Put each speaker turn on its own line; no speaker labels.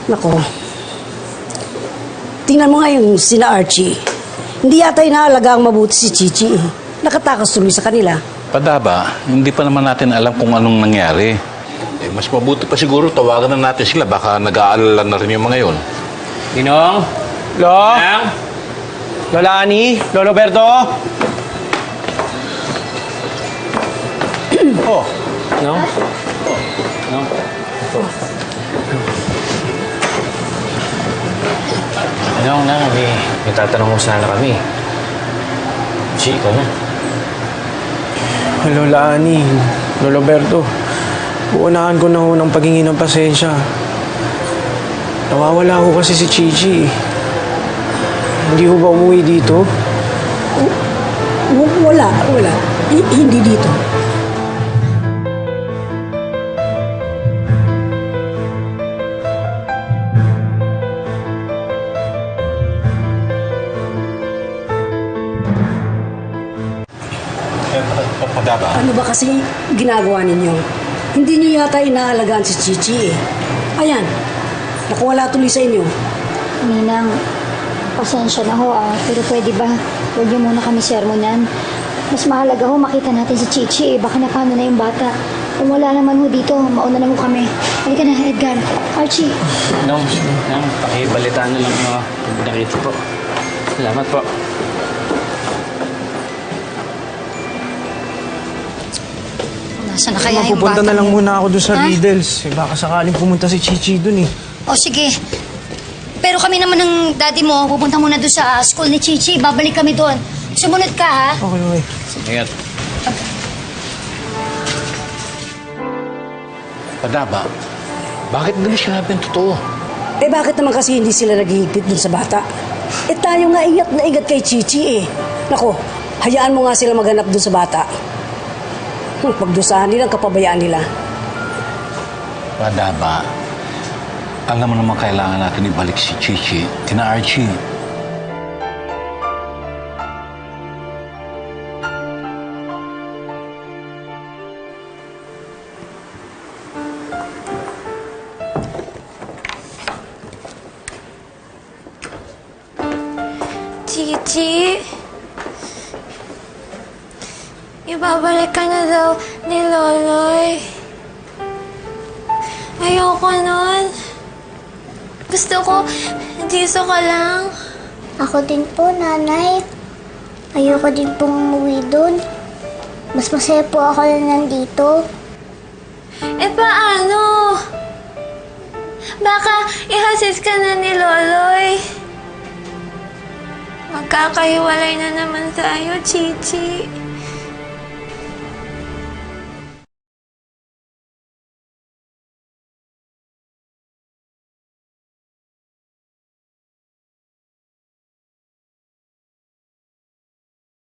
Nako. Tingnan mo nga yung sina Archie. Hindi yata inaalaga ang mabuti si Chichi eh. Nakatakas tuloy sa kanila.
Padaba, hindi pa naman natin alam kung anong nangyari. Mas mabuti pa siguro tawagan na natin sila. Baka nag-aalala na rin yung mga yon.
Ninong? Lo? Ninang? Lola Ani? Lolo Berto? Oh. No? No? Ninong, may tatanong ko sana kami. Si, ikaw na.
Lola Ani, Lolo Berto, uunahan ko na ho ng paghingi ng pasensya. Nawawala ho kasi si Chichi. Hindi ho ba umuwi dito?
Wala. Hindi dito.
Padaba?
Ano ba kasi ginagawa ninyo? Hindi niyo yata inaalagaan si Chichi eh. Ayan, nakuwala tuloy sa inyo.
Ninang, pasensya na ho pero pwede ba huwag niyo muna kami sermonan? Mas mahalaga ho makita natin si Chichi baka na paano na yung bata. Kung wala naman ho dito, mauna na ho kami. Halika na, Edgar. Archie.
Ninong, pakibalitaan na lang pag nakita po. Salamat po.
Nasaan na kaya yung
Mapupunta
bata?
na lang muna ako doon sa
Ha?
Riddles. Baka sakaling pumunta si Chichi doon eh.
O sige. Pero kami naman ng daddy mo, pupunta muna doon sa school ni Chichi. Babalik kami doon. Sumunod ka, ha?
Okay.
Ingat. Padaba, bakit hindi mo sinabi ang totoo?
Eh bakit naman kasi hindi sila naghihigpit dun sa bata? Eh tayo nga ingat na ingat kay Chichi eh. Nako, hayaan mo nga sila maghanap dun sa bata. Pagdusahan nila, kapabayaan nila.
Padaba, alam mo naman kailangan natin ibalik si Chichi, tina Archie.
Chichi? Ibabalik ka na daw ni Loloy. Ayoko nun. Gusto ko, dito ka lang.
Ako din po, nanay. Ayoko din pong umuwi doon. Mas masaya po ako na nandito.
Eh, paano? Baka ihasis ka na ni Loloy. Magkakahiwalay na naman tayo, Chichi.